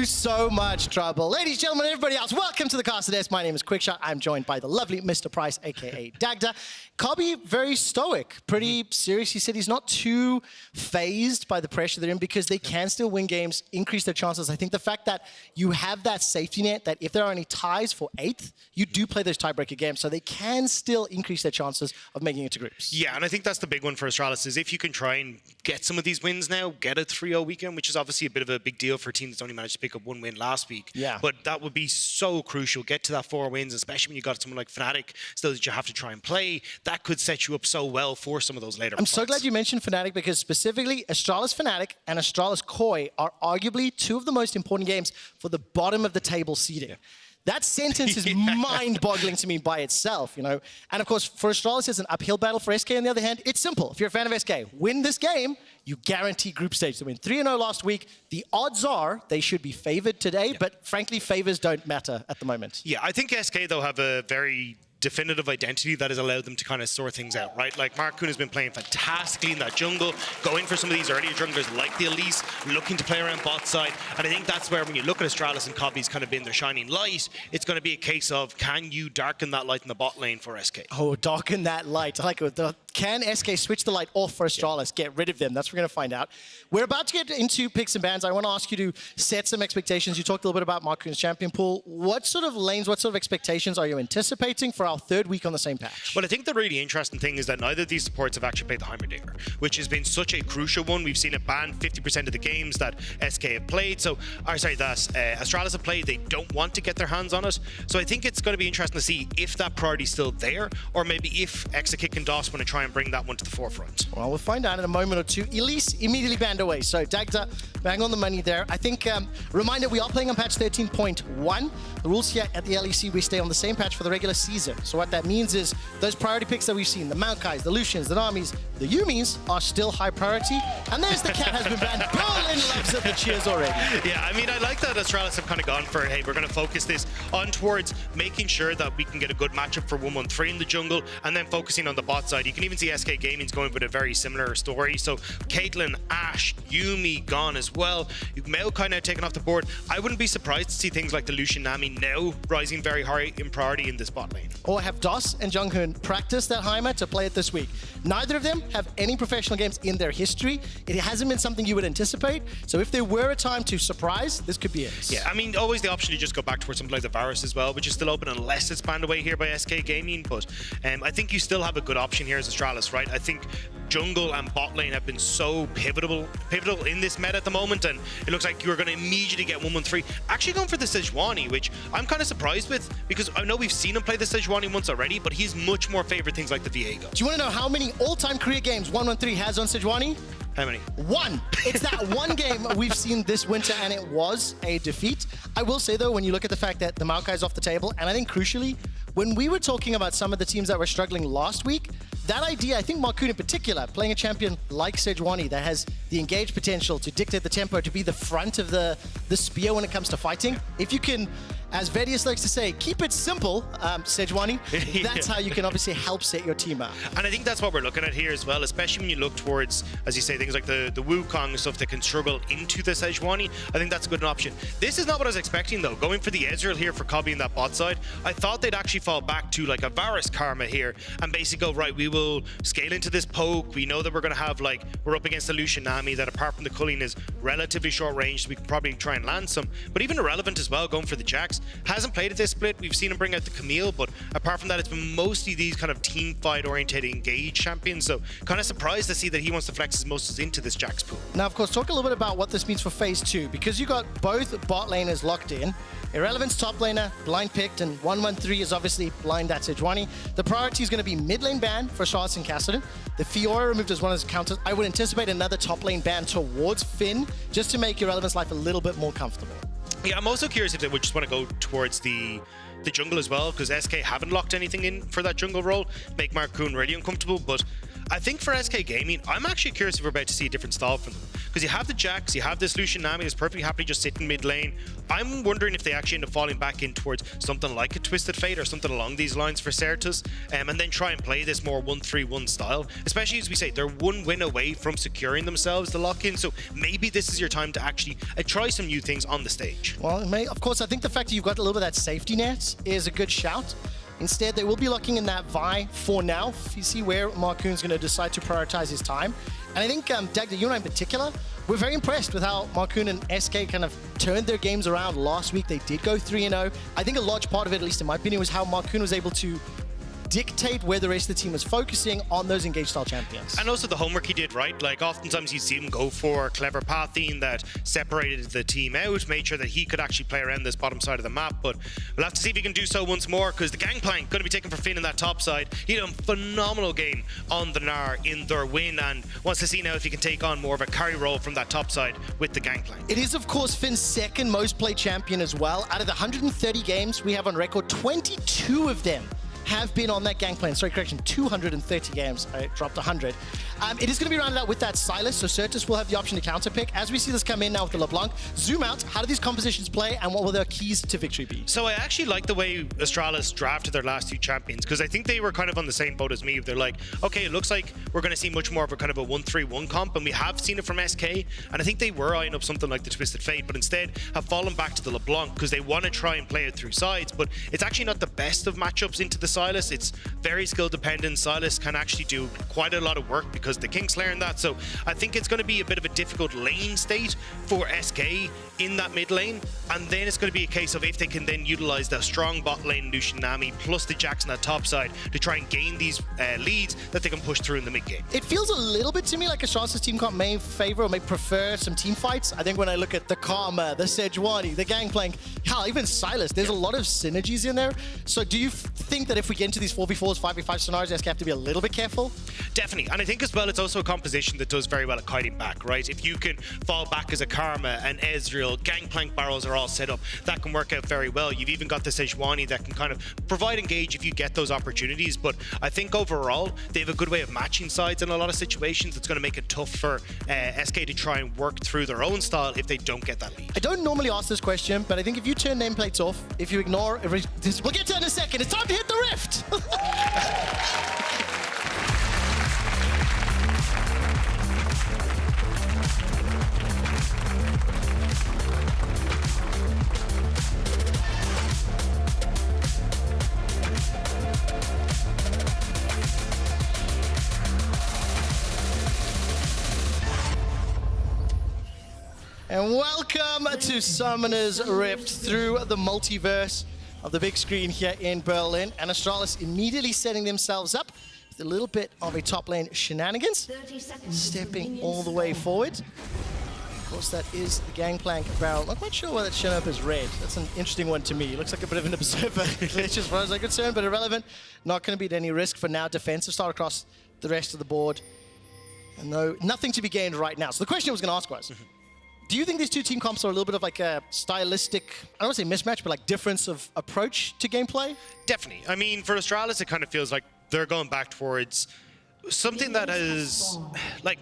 you so much, Trouble. Ladies, gentlemen, everybody else, welcome to the cast today. My name is Quickshot. I'm joined by the lovely Mr. Price, a.k.a. Dagda. Kobbe, very stoic, pretty serious. He said he's not too phased by the pressure they're in because they can still win games, increase their chances. I think the fact that you have that safety net, that if there are any ties for 8th, you do play those tiebreaker games, so they can still increase their chances of making it to groups. Yeah, and I think that's the big one for Astralis, is if you can try and get some of these wins now, get a 3-0 weekend, which is obviously a bit of a big deal for a team that's only managed to pick up 1 win last week. Yeah. But that would be so crucial. Get to that 4 wins, especially when you got someone like Fnatic, still that you have to try and play. That could set you up so well for some of those later I'm so glad you mentioned Fnatic because specifically Astralis Fnatic and Astralis Koi are arguably 2 of the most important games for the bottom of the table seeding. Yeah. That sentence is mind-boggling to me by itself, you know. And of course, for Astralis, it's an uphill battle. For SK, on the other hand, it's simple. If you're a fan of SK, win this game, you guarantee group stage. They win 3-0 last week. The odds are they should be favored today, but frankly, favors don't matter at the moment. Yeah, I think SK, though, have a very definitive identity that has allowed them to kind of sort things out, right? Like Markoon has been playing fantastically in that jungle, going for some of these earlier junglers like the Elise, looking to play around bot side. And I think that's where when you look at Astralis and Kobbe's kind of been their shining light, it's going to be a case of can you darken that light in the bot lane for SK? Oh, darken that light. I like it. Can SK switch the light off for Astralis? Get rid of them. That's what we're going to find out. We're about to get into picks and bans. I want to ask you to set some expectations. You talked a little bit about Markoon's champion pool. What sort of lanes, what sort of expectations are you anticipating for our 3rd week on the same patch? Well, I think the really interesting thing is that neither of these supports have actually played the Heimerdinger, which has been such a crucial one. We've seen it ban 50% of the games that SK have played. So, or sorry, that Astralis have played. They don't want to get their hands on it. So I think it's going to be interesting to see if that priority is still there, or maybe if Exakick and DOS want to try and bring that one to the forefront. Well, we'll find out in a moment or two. Elise immediately banned away. So Dagda, bang on the money there. I think, reminder, we are playing on patch 13.1. The rules here at the LEC, we stay on the same patch for the regular season. So what that means is those priority picks that we've seen, the Maokais, the Lucians, the Namis, the Yumis are still high priority. And there's the cat has been banned. Berlin loves it, the cheers already. Yeah, I mean, I like that Astralis have kind of gone for, hey, we're going to focus this on towards making sure that we can get a good matchup for 1-1-3 in the jungle, and then focusing on the bot side. You can even see SK Gaming's going with a very similar story. So Caitlyn, Ashe, Yumi gone as well. Maokai now taken off the board. I wouldn't be surprised to see things like the Lucian Nami now rising very high in priority in this bot lane. Or have DOS and JeongHoon practice that Heimer to play it this week. Neither of them have any professional games in their history. It hasn't been something you would anticipate. So if there were a time to surprise, this could be it. Yeah, I mean, always the option to just go back towards something like the Varus as well, which is still open unless it's banned away here by SK Gaming. But I think you still have a good option here as Astralis, right? I think jungle and bot lane have been so pivotal in this meta at the moment, and it looks like you're going to immediately get 1-1-3. Actually going for the Sejuani, which I'm kind of surprised with, because I know we've seen him play the Sejuani once already, but he's much more favored things like the Viego. Do you want to know how many all-time career games 1-1-3 has on Sejuani? How many? 1. It's that one game we've seen this winter, and it was a defeat. I will say, though, when you look at the fact that the Maokai is off the table, and I think crucially, when we were talking about some of the teams that were struggling last week, that idea, I think Markoon in particular, playing a champion like Sejuani that has the engaged potential to dictate the tempo, to be the front of the spear when it comes to fighting. If you can, as Vedius likes to say, keep it simple, Sejuani, that's how you can obviously help set your team up. And I think that's what we're looking at here as well, especially when you look towards, as you say, things like the Wukong and stuff that can struggle into the Sejuani. I think that's a good option. This is not what I was expecting, though. Going for the Ezreal here for Kobbe in that bot side, I thought they'd actually fall back to like a Varus karma here and basically go, right, we will scale into this poke. We know that we're going to have, like, we're up against the Lucian Nami that apart from the culling is relatively short range, so we can probably try and land some. But even Irrelevant as well, going for the Jax. Hasn't played at this split. We've seen him bring out the Camille, but apart from that, it's been mostly these kind of team fight oriented engaged champions. So kind of surprised to see that he wants to flex his muscles into this Jax pool. Now, of course, talk a little bit about what this means for phase 2, because you got both bot laners locked in. Irrelevant's top laner, blind picked, and 1-1-3 is obviously blind at Sejuani. The priority is going to be mid lane ban for Charlotte and Cassidy. The Fiora removed as one of his counters. I would anticipate another top lane ban towards Finn, just to make Irrelevant's life a little bit more comfortable. Yeah, I'm also curious if they would just want to go towards the jungle as well, because SK haven't locked anything in for that jungle role, make Markoon really uncomfortable, but I think for SK Gaming, I'm actually curious if we're about to see a different style from them. Because you have the Jax, you have this Lucian Nami that's perfectly happy just sitting mid lane. I'm wondering if they actually end up falling back in towards something like a Twisted Fate or something along these lines for Sertuss, and then try and play this more 1-3-1 style. Especially as we say, they're one win away from securing themselves the lock-in, so maybe this is your time to actually try some new things on the stage. Well, of course, I think the fact that you've got a little bit of that safety net is a good shout. Instead, they will be locking in that Vi for now. You see where Markoon's going to decide to prioritize his time. And I think, Dagda, you and I in particular, we're very impressed with how Markoon and SK kind of turned their games around last week. They did go 3-0. I think a large part of it, at least in my opinion, was how Markoon was able to dictate where the rest of the team was focusing on those engaged style champions. And also the homework he did, right? Like oftentimes you see him go for clever pathing that separated the team out, made sure that he could actually play around this bottom side of the map, but we'll have to see if he can do so once more, because the Gangplank going to be taken for Finn in that top side. He had a phenomenal game on the Gnar in their win, and wants to see now if he can take on more of a carry role from that top side with the Gangplank. It is, of course, Finn's second most played champion as well. Out of the 130 games we have on record, 22 of them have been on that Gangplank. Sorry, correction, 230 games. I dropped 100. It is going to be rounded out with that Sylas, so Sertuss will have the option to counterpick. As we see this come in now with the LeBlanc, zoom out, how do these compositions play, and what will their keys to victory be? So I actually like the way Astralis drafted their last two champions, because I think they were kind of on the same boat as me. They're like, okay, it looks like we're going to see much more of a kind of a 1-3-1 comp, and we have seen it from SK, and I think they were eyeing up something like the Twisted Fate, but instead have fallen back to the LeBlanc, because they want to try and play it through sides, but it's actually not the best of matchups into the Sylas. It's very skill dependent. Sylas can actually do quite a lot of work because the Kingslayer in that, so I think it's going to be a bit of a difficult lane state for SK in that mid lane, and then it's going to be a case of if they can then utilize the strong bot lane Lucian Nami plus the Jax on that top side to try and gain these leads that they can push through in the mid game. It feels a little bit to me like Astralis' team comp may favor or may prefer some team fights. I think when I look at the Karma, the Sejuani, the Gangplank, hell, even Sylas, there's a lot of synergies in there. So do you think that if we get into these 4v4s, 5v5 scenarios, SK have to be a little bit careful? Definitely, and I think as well it's also a composition that does very well at kiting back, right? If you can fall back as a Karma and Ezreal, Gangplank barrels are all set up, that can work out very well. You've even got the Sejuani that can kind of provide engage if you get those opportunities, but I think overall they have a good way of matching sides in a lot of situations. It's going to make it tough for SK to try and work through their own style if they don't get that lead. I don't normally ask this question, but I think if you turn nameplates off, if you ignore, we'll get to that in a second. It's time to hit the rift! And welcome to Summoner's Rift through the multiverse of the big screen here in Berlin. And Astralis immediately setting themselves up with a little bit of a top lane shenanigans, stepping all the way forward. Of course, that is the Gangplank barrel. Not quite sure why that's shown up as red. That's an interesting one to me. It looks like a bit of an observer glitch as far as I'm concerned, but irrelevant. Not going to be at any risk for now. Defensive start across the rest of the board. And no, nothing to be gained right now. So the question I was going to ask was, do you think these two team comps are a little bit of like a stylistic, I don't want to say mismatch, but like difference of approach to gameplay? Definitely. I mean, for Astralis, it kind of feels like they're going back towards something that is like,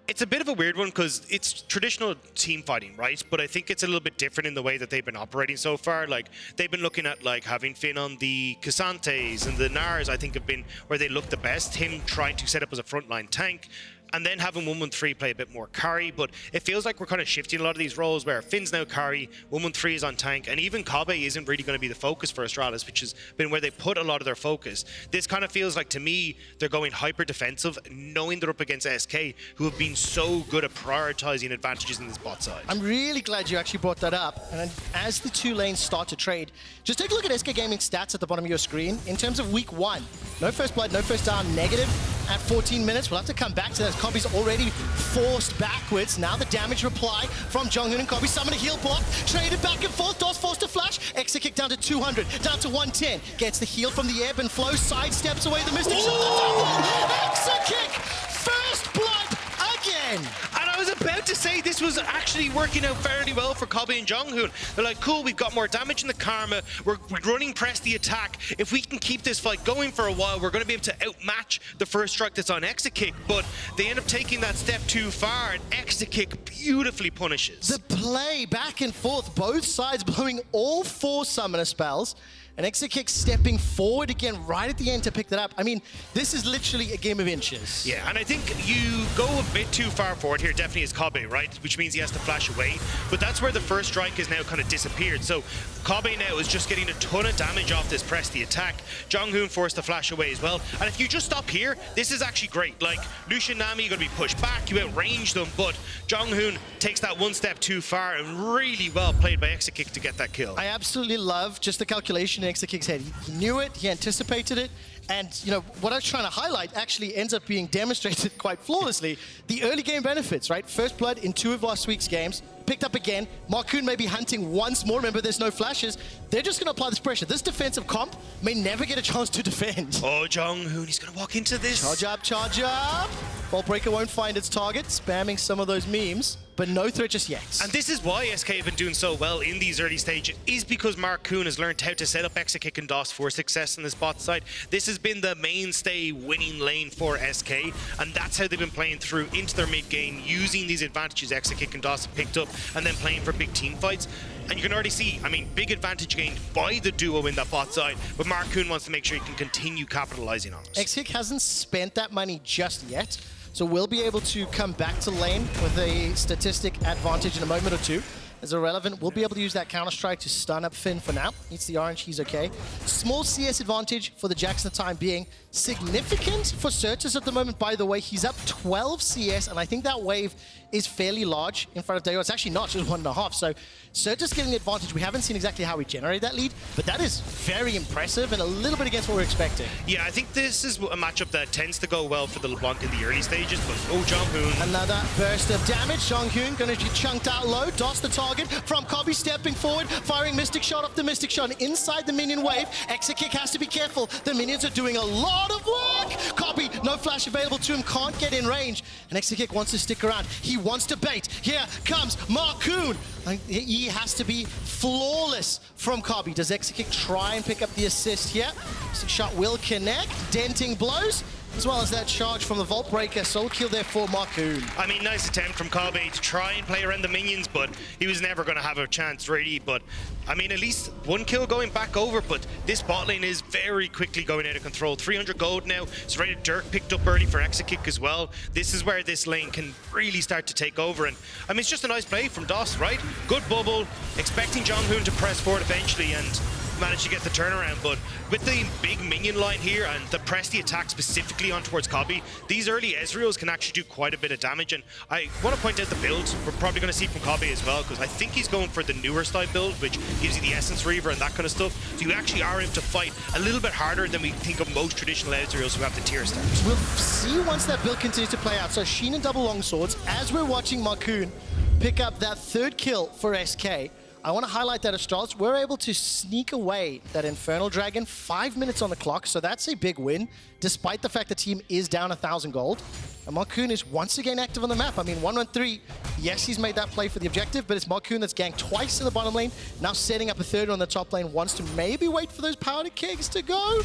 it's a bit of a weird one because it's traditional team fighting, right? But I think it's a little bit different in the way that they've been operating so far. Like, they've been looking at like having Finn on the Casantes and the Gnars, I think, have been where they look the best. Him trying to set up as a frontline tank, and then having 113 play a bit more carry, but it feels like we're kind of shifting a lot of these roles where Finn's now carry, 113 is on tank, and even Kobbe isn't really going to be the focus for Astralis, which has been where they put a lot of their focus. This kind of feels like, to me, they're going hyper defensive, knowing they're up against SK, who have been so good at prioritizing advantages in this bot side. I'm really glad you actually brought that up. And as the two lanes start to trade, just take a look at SK Gaming stats at the bottom of your screen. In terms of week 1, no first blood, no first down, negative at 14 minutes. We'll have to come back to that. Kobbe's already forced backwards. Now the damage reply from JeongHoon and Kobbe. Summon a heal block, traded back and forth. Does force to flash. Exakick down to 200, down to 110. Gets the heal from the ebb and flow. Sidesteps away the Mystic Shot. Exakick! First blood again! And I was about to say this was actually working out fairly well for Kobbe and JeongHoon. They're like, cool, we've got more damage in the Karma. We're running press the attack. If we can keep this fight going for a while, we're going to be able to outmatch the first strike that's on Exakick. But they end up taking that step too far, and Exakick beautifully punishes. The play back and forth, both sides blowing all 4 summoner spells. And Exakick stepping forward again right at the end to pick that up. I mean, this is literally a game of inches. Yeah, and I think you go a bit too far forward here, definitely as Kobbe, right? Which means he has to flash away. But that's where the first strike has now kind of disappeared. So Kobbe now is just getting a ton of damage off this press the attack. JeongHoon forced to flash away as well. And if you just stop here, this is actually great. Like, Lucian, Nami, you're going to be pushed back, you outrange them, but JeongHoon takes that one step too far, and really well played by Exakick to get that kill. I absolutely love just the calculation in Exakick's head. He knew it, he anticipated it, and you know what I was trying to highlight actually ends up being demonstrated quite flawlessly. The early game benefits, right? First blood in 2 of last week's games, picked up again. Markoon may be hunting once more. Remember, there's no flashes. They're just going to apply this pressure. This defensive comp may never get a chance to defend. Oh, JeongHoon, he's going to walk into this. Charge up, charge up. Vault Breaker won't find its target, spamming some of those memes, but no threat just yet. And this is why SK have been doing so well in these early stages, is because Markoon has learned how to set up Exakick and DOS for success on the bot side. This has been the mainstay winning lane for SK, and that's how they've been playing through into their mid game, using these advantages Exakick and DOS have picked up, and then playing for big team fights. And you can already see, I mean, big advantage gained by the duo in that bot side, but Markoon wants to make sure he can continue capitalizing on it. Exakick hasn't spent that money just yet, so we'll be able to come back to lane with a statistic advantage in a moment or two. As Irrelevant, we'll be able to use that counter-strike to stun up Finn for now. Eats the orange, he's okay. Small CS advantage for the Jax for the time being. Significant for Sertuss at the moment, by the way. He's up 12 CS, and I think that wave is fairly large in front of Dajor. It's actually not, just 1.5. So Sertuss getting the advantage. We haven't seen exactly how he generated that lead, but that is very impressive and a little bit against what we're expecting. Yeah, I think this is a matchup that tends to go well for the LeBlanc in the early stages, but oh, JeongHoon. Another burst of damage. JeongHoon going to be chunked out low. DOS the target from Kobbe, stepping forward, firing Mystic Shot off the Mystic Shot inside the minion wave. Exakick has to be careful. The minions are doing a lot of work. Kobbe, no flash available to him, can't get in range. And Exakick wants to stick around. He wants to bait. Here comes Markoon. He has to be flawless from Kobbe. Does Exakick try and pick up the assist here? Mystic Shot will connect. Denting blows, as well as that charge from the Vault Breaker. Soul kill there for Markoon. I mean, nice attempt from Kobbe to try and play around the minions, but he was never going to have a chance, really. But, I mean, at least one kill going back over, but this bot lane is very quickly going out of control. 300 gold now. Serrated Dirk picked up early for Exakick as well. This is where this lane can really start to take over. And, I mean, it's just a nice play from DOS, right? Good bubble, expecting JeongHoon to press forward eventually, and managed to get the turnaround. But with the big minion line here and the press the attack specifically on towards Kobbe, these early Ezreals can actually do quite a bit of damage. And I want to point out the builds we're probably going to see from Kobbe as well, because I think he's going for the newer style build, which gives you the Essence Reaver and that kind of stuff. So you actually are able to fight a little bit harder than we think of most traditional Ezreals who have the tier stats. We'll see once that build continues to play out. So Sheen and double longswords, as we're watching Markoon pick up that 3rd kill for SK. I want to highlight that Astralis were able to sneak away that Infernal Dragon, 5 minutes on the clock, so that's a big win, despite the fact the team is down 1,000 gold. And Markoon is once again active on the map. I mean, 1-1-3, yes, he's made that play for the objective, but it's Markoon that's ganked twice in the bottom lane, now setting up a 3rd on the top lane, wants to maybe wait for those powder kegs to go.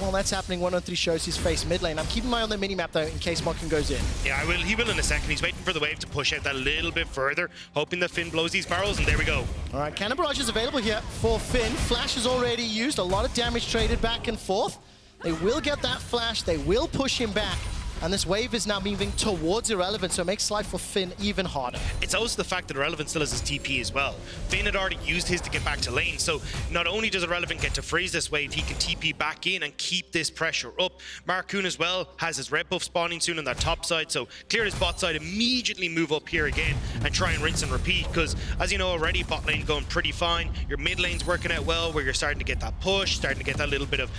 While that's happening, 1-on-3 shows his face mid lane. I'm keeping my eye on the mini-map, though, in case Markoon goes in. Yeah, he will in a second. He's waiting for the wave to push out that little bit further, hoping that Finn blows these barrels, and there we go. All right, Cannon Barrage is available here for Finn. Flash is already used. A lot of damage traded back and forth. They will get that flash. They will push him back. And this wave is now moving towards Irrelevant, so it makes life for Finn even harder. It's also the fact that Irrelevant still has his TP as well. Finn had already used his to get back to lane, so not only does Irrelevant get to freeze this wave, he can TP back in and keep this pressure up. Markoon as well has his red buff spawning soon on that top side, so clear his bot side, immediately move up here again and try and rinse and repeat, because as you know already, bot lane going pretty fine. Your mid lane's working out well, where you're starting to get that push, starting to get that little bit of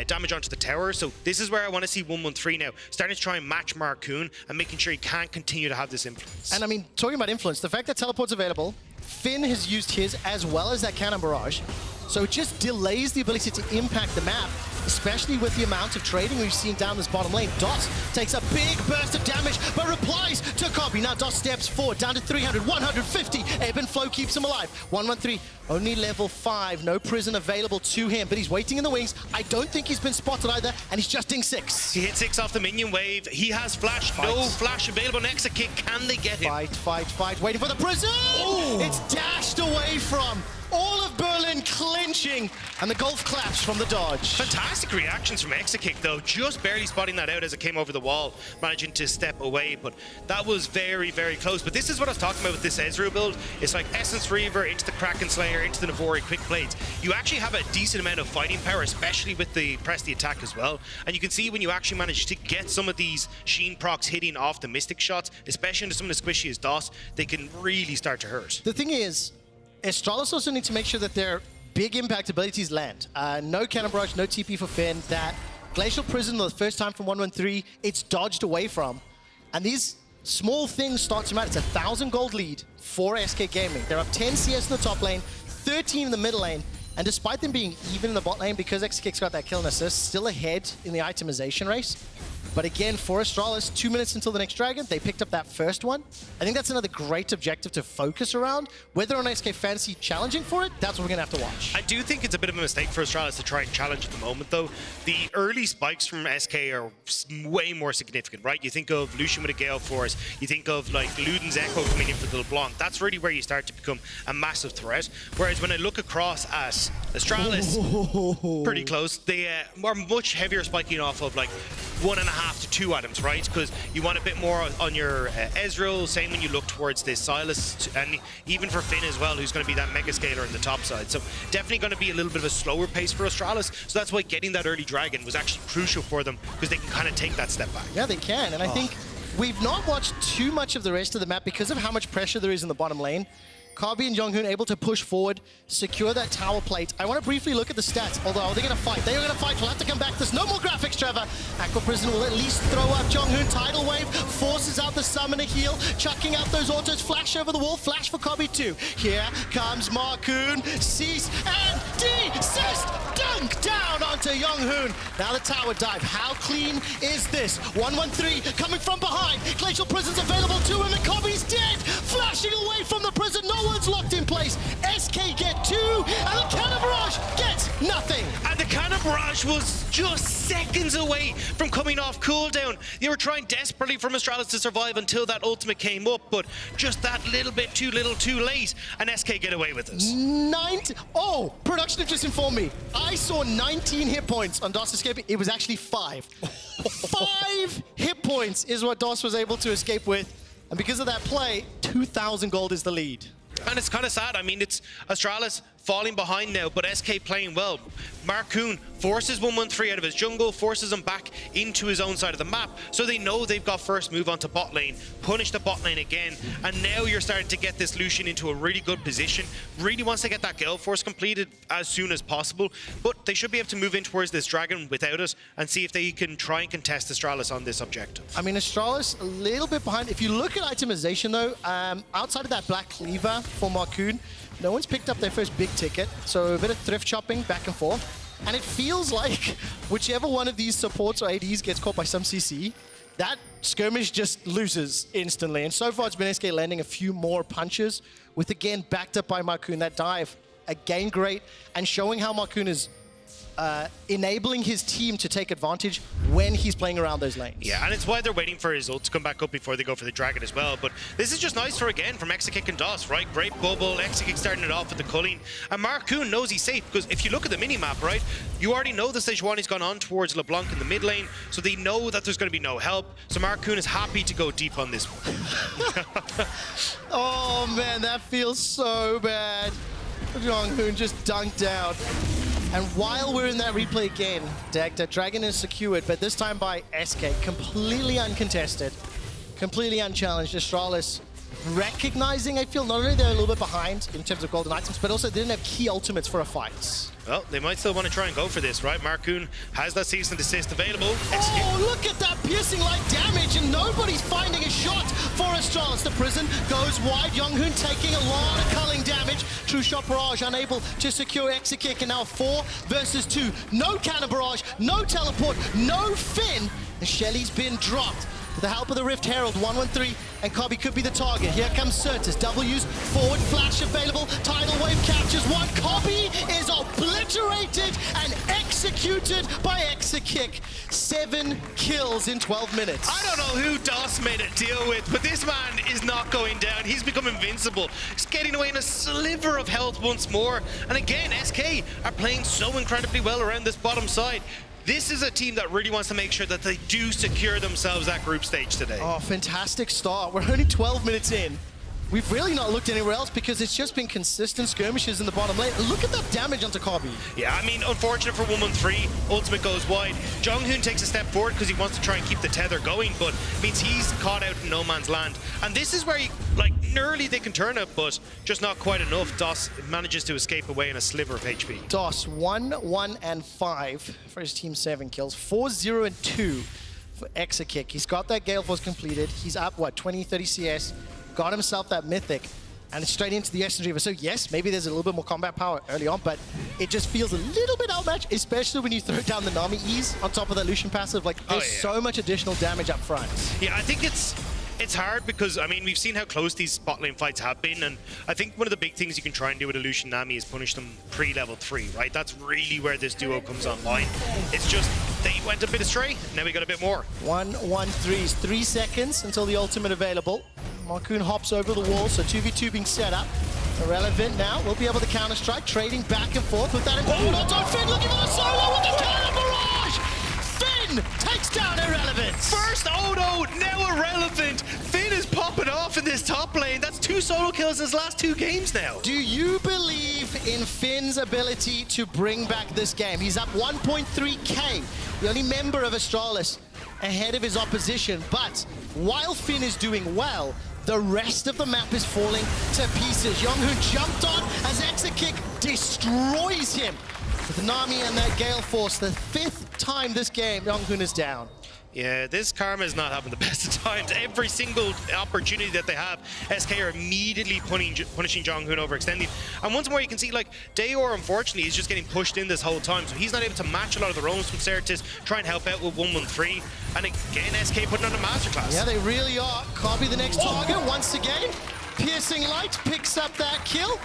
damage onto the tower. So this is where I want to see 1-1-3 now, starting to try and match Markoon and making sure he can't continue to have this influence. And I mean, talking about influence, the fact that teleport's available, Finn has used his as well as that Cannon Barrage, so it just delays the ability to impact the map. especially with the amount of trading we've seen down this bottom lane. DOS takes a big burst of damage, but replies to Kobbe. Now DOS steps forward, down to 300, 150. Ebb and Flow keeps him alive. 113, only level 5, no prison available to him, but he's waiting in the wings. I don't think he's been spotted either, and he's just ding 6. He hit 6 off the minion wave. He has flash, no flash available. Exakick, can they get him? Fight, waiting for the prison! Ooh. It's dashed away from. All of Berlin clinching, and the golf claps from the dodge. Fantastic reactions from Exakick, though. Just barely spotting that out as it came over the wall, managing to step away, but that was very, very close. But this is what I was talking about with this Ezreal build. It's like Essence Reaver into the Kraken Slayer, into the Navori Quick Blades. You actually have a decent amount of fighting power, especially with the press the attack as well. And you can see when you actually manage to get some of these Sheen procs hitting off the Mystic shots, especially into some of the squishy as DOS, they can really start to hurt. The thing is, Astralis also need to make sure that their big impact abilities land. No Cannon Barrage, no TP for Finn. That Glacial Prison, the first time from 113, it's dodged away from. And these small things start to matter. It's 1,000 gold lead for SK Gaming. They're up 10 CS in the top lane, 13 in the middle lane. And despite them being even in the bot lane, because Exakick's got that kill and assist, still ahead in the itemization race. But again, for Astralis, 2 minutes until the next dragon, they picked up that first one. I think that's another great objective to focus around. Whether or not SK fancy challenging for it, that's what we're going to have to watch. I do think it's a bit of a mistake for Astralis to try and challenge at the moment, though. The early spikes from SK are way more significant, right? You think of Lucian with a Gale Force, you think of like Luden's Echo coming in for the LeBlanc. That's really where you start to become a massive threat. Whereas when I look across at Astralis, pretty close, they are much heavier spiking off of like 1.5 to 2 items, right? Because you want a bit more on your Ezreal, same when you look towards this Sylas, and even for Finn as well, who's going to be that mega scaler on the top side. So definitely going to be a little bit of a slower pace for Astralis. So that's why getting that early dragon was actually crucial for them, because they can kind of take that step back. Yeah, they can. And I think we've not watched too much of the rest of the map because of how much pressure there is in the bottom lane. Kobbe and JeongHoon able to push forward, secure that tower plate. I want to briefly look at the stats, although they're going to fight. They are going to fight. We'll have to come back. There's no more graphics, Trevor. Aqua Prison will at least throw up JeongHoon. Tidal Wave forces out the summoner heal, chucking out those autos. Flash over the wall. Flash for Kobbe too. Here comes Markoon. Cease and desist. Dunk down onto JeongHoon. Now the tower dive. How clean is this? 113 coming from behind. Glacial Prison's available to him, and Kobbe's dead. Flashing away from the prison. No one's locked in place. SK get 2, and the Cannon Barrage gets nothing. And the Cannon Barrage was just seconds away from coming off cooldown. They were trying desperately for Astralis to survive until that ultimate came up, but just that little bit too little too late, and SK get away with this. Production have just informed me. I saw 19 hit points on DOS escaping. It was actually 5. 5 hit points is what DOS was able to escape with, and because of that play, 2,000 gold is the lead. And it's kind of sad. I mean, it's Astralis falling behind now, but SK playing well. Markoon forces 113 out of his jungle, forces him back into his own side of the map, so they know they've got first move onto bot lane, punish the bot lane again, and now you're starting to get this Lucian into a really good position. Really wants to get that Gale Force completed as soon as possible, but they should be able to move in towards this dragon without it and see if they can try and contest Astralis on this objective. I mean, Astralis a little bit behind. If you look at itemization though, outside of that Black Cleaver for Markoon, no one's picked up their first big ticket, so a bit of thrift shopping back and forth. And it feels like whichever one of these supports or ADs gets caught by some CC, that skirmish just loses instantly. And so far it's been SK landing a few more punches, with again backed up by Markoon. That dive, again great, and showing how Markoon is enabling his team to take advantage when he's playing around those lanes. Yeah, and it's why they're waiting for his ult to come back up before they go for the dragon as well. But this is just nice from Exakick and DOS, right? Great bubble, Exakick starting it off with the culling. And Markoon knows he's safe, because if you look at the mini-map, right, you already know the Sejuani's gone on towards LeBlanc in the mid lane, so they know that there's going to be no help. So Markoon is happy to go deep on this one. Oh man, that feels so bad. JeongHoon just dunked down. And while we're in that replay again, Dagda, dragon is secured, but this time by SK, completely uncontested, completely unchallenged. Astralis recognizing, I feel, not only they're a little bit behind in terms of golden items, but also they didn't have key ultimates for a fight. Well, they might still want to try and go for this, right? Markoon has that cease and desist available. Oh, look at that piercing light damage, and nobody's finding a shot for Astralis. The prison goes wide. JeongHoon taking a lot of culling damage. True shot barrage unable to secure Exakick, and now 4 versus 2. No cannon barrage, no teleport, no Finn, and Shelly's been dropped. With the help of the Rift Herald, 1-1-3, and Kobbe could be the target. Here comes Sertuss. W's forward flash available. Tidal wave captures one. Kobbe is obliterated and executed by Exakick. 7 kills in 12 minutes. I don't know who DOS made a deal with, but this man is not going down. He's become invincible. He's getting away in a sliver of health once more. And again, SK are playing so incredibly well around this bottom side. This is a team that really wants to make sure that they do secure themselves that group stage today. Oh, fantastic start. We're only 12 minutes in. We've really not looked anywhere else because it's just been consistent skirmishes in the bottom lane. Look at that damage onto Kobbe. Yeah, I mean, unfortunate for 1-1-3. Ultimate goes wide. JeongHoon takes a step forward because he wants to try and keep the tether going, but it means he's caught out in no man's land. And this is where, nearly they can turn it, but just not quite enough. DOS manages to escape away in a sliver of HP. DOS 1-1-5 for his team, 7 kills. 4-0-2 for Exakick. He's got that Gale Force completed. He's up, what, 20-30 CS. Got himself that Mythic, and it's straight into the Essence Reaver. So yes, maybe there's a little bit more combat power early on, but it just feels a little bit outmatched, especially when you throw down the Nami ease on top of that Lucian passive. There's so much additional damage up front. Yeah, I think it's hard because, I mean, we've seen how close these spot lane fights have been, and I think one of the big things you can try and do with a Lucian Nami is punish them pre-level 3, right? That's really where this duo comes online. It's just, they went a bit astray, now we got a bit more. 1-1-3's 3 seconds until the ultimate available. Markoon hops over the wall, so 2v2 being set up. Irrelevant now, we'll be able to counter-strike, trading back and forth with that important auto. Finn looking for the solo with the cannon barrage! Finn takes down Irrelevant! First Odo, now Irrelevant! Finn is popping off in this top lane. That's 2 solo kills in his last 2 games now. Do you believe in Finn's ability to bring back this game? He's up 1.3k, the only member of Astralis ahead of his opposition, but while Finn is doing well, the rest of the map is falling to pieces. JeongHoon jumped on as Exakick destroys him with Nami and that Gale Force. The 5th time this game, JeongHoon is down. Yeah, this Karma is not having the best of times. Every single opportunity that they have, SK are immediately punishing JeongHoon overextending. And once more you can see, Dajor, unfortunately, is just getting pushed in this whole time, so he's not able to match a lot of the roams from Sertuss, try and help out with 1-1-3. And again, SK putting on a masterclass. Yeah, they really are. Kobbe the next target once again. Piercing Light picks up that kill.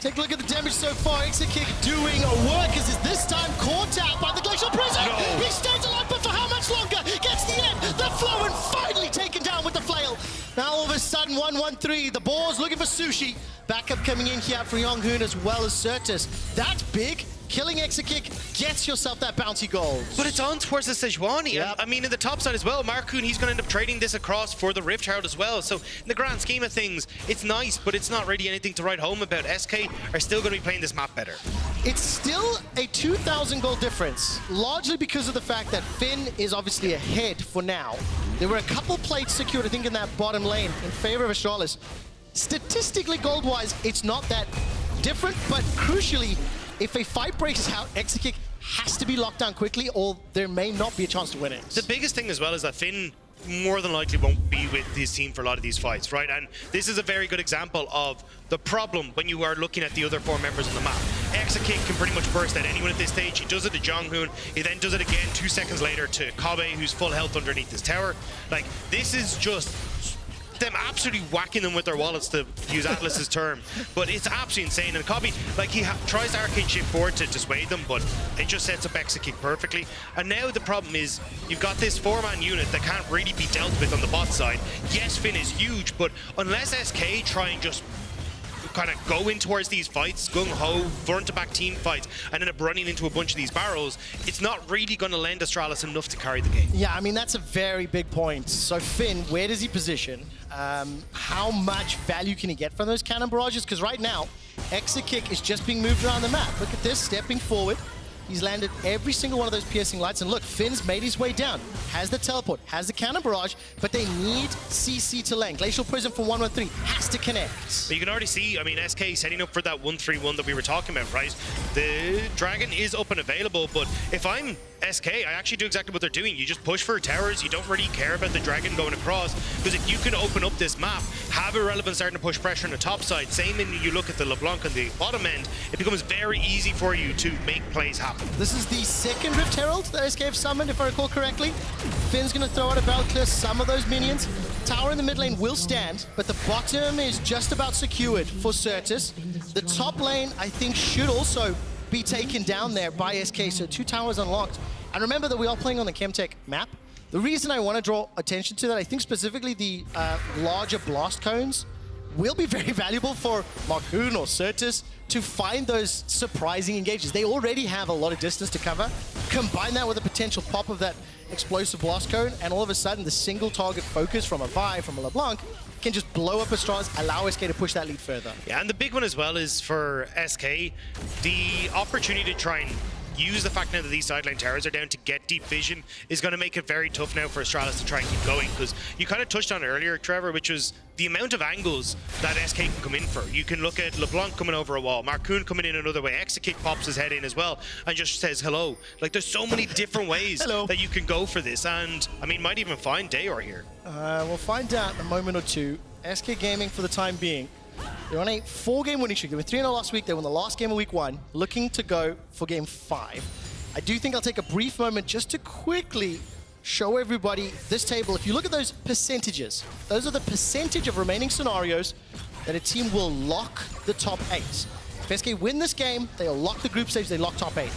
Take a look at the damage so far. Exakick doing work as is this time caught out by the Glacial Prison. No. He stays alive, but for how much longer? Gets the end. The flow and finally taken down with the flail. Now all of a sudden 1-1-3. The Boars looking for Sushi. Backup coming in here for JeongHoon as well as Sertuss. That's big. Killing Exakick gets yourself that bounty gold. But it's on towards the Sejuani. Yep. I mean, in the top side as well, Markoon, he's going to end up trading this across for the Rift Herald as well. So in the grand scheme of things, it's nice, but it's not really anything to write home about. SK are still going to be playing this map better. It's still a 2,000 gold difference, largely because of the fact that Finn is obviously ahead for now. There were a couple plates secured, I think, in that bottom lane in favor of Astralis. Statistically, gold-wise, it's not that different, but crucially, if a fight breaks out, Exakick has to be locked down quickly or there may not be a chance to win it. The biggest thing as well is that Finn more than likely won't be with his team for a lot of these fights, right? And this is a very good example of the problem when you are looking at the other 4 members on the map. Exakick can pretty much burst at anyone at this stage. He does it to JeongHoon. He then does it again 2 seconds later to Kobbe, who's full health underneath this tower. This is just them absolutely whacking them with their wallets, to use Atlas's term. But it's absolutely insane. And Kobbe, he tries to arcane shift forward to dissuade them, but it just sets up Exakick perfectly. And now the problem is you've got this 4-man unit that can't really be dealt with on the bot side. Yes, Finn is huge, but unless SK try and just kind of go in towards these fights, gung-ho, front-to-back team fights, and end up running into a bunch of these barrels, it's not really going to lend Astralis enough to carry the game. Yeah, I mean, that's a very big point. So Finn, where does he position? How much value can he get from those cannon barrages? Because right now, Exakick is just being moved around the map. Look at this, stepping forward. He's landed every single one of those piercing lights. And look, Finn's made his way down. Has the teleport, has the cannon barrage, but they need CC to lane. Glacial Prism from 113 has to connect. But you can already see, I mean, SK setting up for that 1-3-1 that we were talking about, right? The Dragon is up and available, but if I'm SK, I actually do exactly what they're doing. You just push for towers. You don't really care about the Dragon going across, because if you can open up this map, have Irrelevant starting to push pressure on the top side, same when you look at the LeBlanc on the bottom end, it becomes very easy for you to make plays happen. This is the second Rift Herald that SK have summoned, if I recall correctly. Finn's going to throw out a battle, clear some of those minions. Tower in the mid lane will stand, but the bottom is just about secured for Sertuss. The top lane, I think, should also be taken down there by SK, so 2 towers unlocked. And remember that we are playing on the Chemtech map. The reason I want to draw attention to that, I think specifically the larger blast cones will be very valuable for Markoon or Sertuss to find those surprising engages. They already have a lot of distance to cover. Combine that with a potential pop of that explosive blast cone, and all of a sudden the single target focus from a Vi, from a LeBlanc, can just blow up Astralis, allow SK to push that lead further. Yeah, and the big one as well is for SK, the opportunity to try and use the fact now that these sideline towers are down to get deep vision is going to make it very tough now for Astralis to try and keep going, because you kind of touched on it earlier, Trevor, which was the amount of angles that SK can come in for. You can look at LeBlanc coming over a wall, Markoon coming in another way, Exakick pops his head in as well and just says hello. Like, there's so many different ways that you can go for this, and I mean, might even find Dajor here. We'll find out in a moment or two. SK Gaming, for the time being, they're on a 4-game winning streak. They were 3-0 last week. They won the last game of week 1, looking to go for game 5. I do think I'll take a brief moment just to quickly show everybody this table. If you look at those percentages, those are the percentage of remaining scenarios that a team will lock the top 8. If SK win this game, they'll lock the group stage, they lock top 8.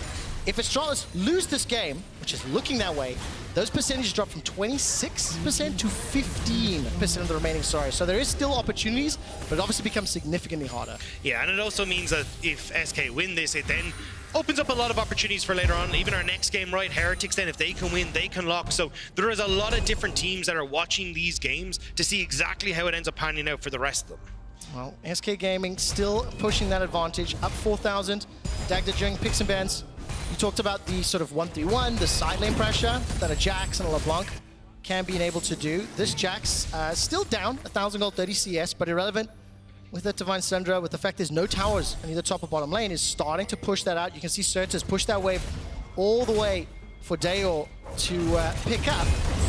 If Astralis lose this game, which is looking that way, those percentages drop from 26% to 15% of the remaining scenarios. So there is still opportunities, but it obviously becomes significantly harder. Yeah, and it also means that if SK win this, it then opens up a lot of opportunities for later on. Even our next game, right, Heretics, then if they can win, they can lock. So there is a lot of different teams that are watching these games to see exactly how it ends up panning out for the rest of them. Well, SK Gaming still pushing that advantage, up 4,000. Dagda during picks and bans. You talked about the sort of 1-3-1, the side lane pressure that a Jax and a LeBlanc can be able to do. This Jax still down, 1,000 gold, 30 CS, but Irrelevant with that Divine Sundra, with the fact there's no towers on either top or bottom lane, is starting to push that out. You can see Sertuss push that wave all the way for Dajor to pick up.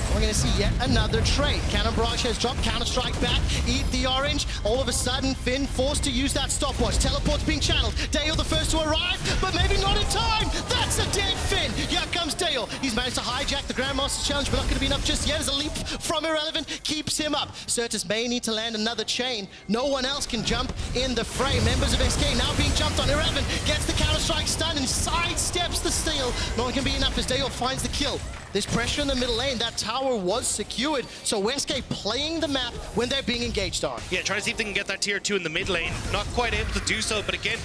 We're going to see yet another trade. Cannon Barrage has dropped, Counter-Strike back, eat the orange. All of a sudden, Finn forced to use that stopwatch. Teleport's being channeled. Dajor the first to arrive, but maybe not in time. That's a dead Finn. Here comes Dajor. He's managed to hijack the Grandmaster's challenge, but not going to be enough just yet as a leap from Irrelevant keeps him up. Sertuss may need to land another chain. No one else can jump in the fray. Members of SK now being jumped on. Irrelevant gets the Counter-Strike stun and sidesteps the steal. No one can be enough as Dajor finds the kill. There's pressure in the middle lane. That tower was secured, so SK playing the map when they're being engaged on. Yeah, trying to see if they can get that tier 2 in the mid lane. Not quite able to do so, but again,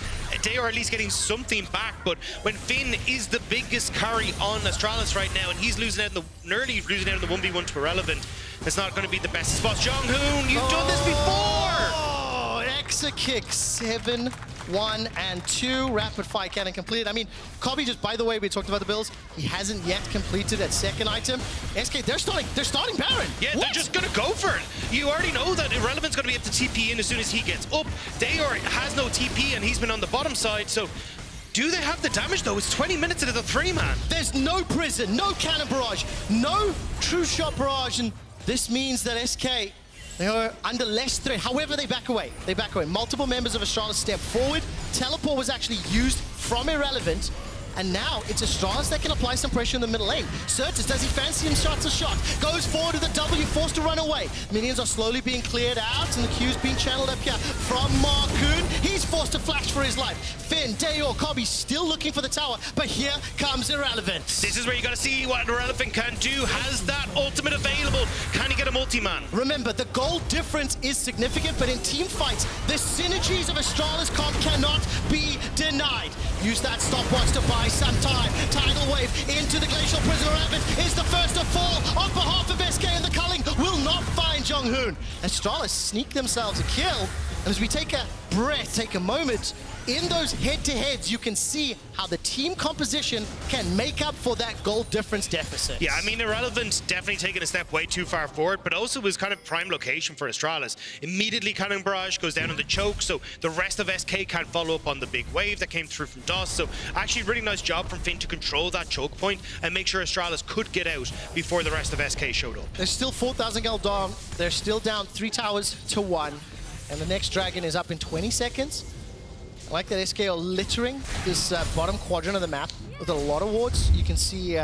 they are at least getting something back. But when Finn is the biggest carry on Astralis right now, and he's losing out in the nearly losing out in the 1v1 to Irrelevant, it's not going to be the best spot. JeongHoon, you've done this before! Oh, Exakick 7, 1, and 2. Rapid fire cannon completed. I mean, Kobbe, just by the way, we talked about the builds. He hasn't yet completed that second item. SK, they're starting Baron. Yeah, what? They're just going to go for it. You already know that Irrelevant's going to be able to TP in as soon as he gets up. Dajor has no TP, and he's been on the bottom side, so do they have the damage, though? It's 20 minutes into the 3-man. There's no prison, no cannon barrage, no true shot barrage, and this means that SK, they are under less threat. However, they back away. They back away. Multiple members of Astralis step forward. Teleport was actually used from Irrelevant. And now it's Astralis that can apply some pressure in the middle lane. Sertuss, does he fancy him shots a shot? Goes forward to the W, forced to run away. Minions are slowly being cleared out, and the Q's being channeled up here from Markoon. He's forced to flash for his life. Finn, Dajor, Kobbe still looking for the tower, but here comes Irrelevant. This is where you got to see what Irrelevant can do. Has that ultimate available? Can he get a multi-man? Remember, the gold difference is significant, but in team fights, the synergies of Astralis comp cannot be denied. Use that stopwatch to buy some time. Tidal wave into the Glacial Prison. Irrelevant is the first to fall on behalf of SK, and the culling will not find JeongHoon. Astralis sneak themselves a kill, and as we take a breath, take a moment, in those head-to-heads, you can see how the team composition can make up for that goal difference deficit. Yeah, I mean, Irrelevant definitely taking a step way too far forward, but also was kind of prime location for Astralis. Immediately Cannon Barrage goes down on the choke, so the rest of SK can't follow up on the big wave that came through from DOS. So actually really nice job from Finn to control that choke point and make sure Astralis could get out before the rest of SK showed up. There's still 4,000 gold down. They're still down 3 towers to 1. And the next dragon is up in 20 seconds. I like that SK are littering this bottom quadrant of the map with a lot of wards. You can see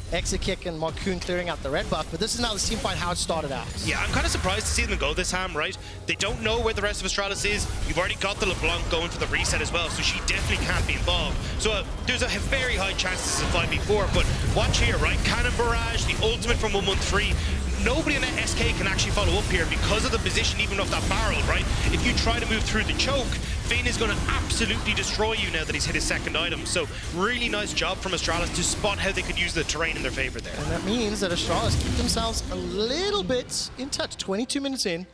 Exakick and Markoon clearing out the red buff, but this is now the team fight how it started out. Yeah, I'm kind of surprised to see them go this ham, right? They don't know where the rest of Astralis is. You've already got the LeBlanc going for the reset as well, so she definitely can't be involved. So there's a very high chance this is a 5v4, but watch here, right? Cannon Barrage, the ultimate from 113. Nobody in that SK can actually follow up here because of the position even of that barrel, right? If you try to move through the choke, Finn is going to absolutely destroy you now that he's hit his second item. So really nice job from Astralis to spot how they could use the terrain in their favor there. And that means that Astralis keep themselves a little bit in touch. 22 minutes in,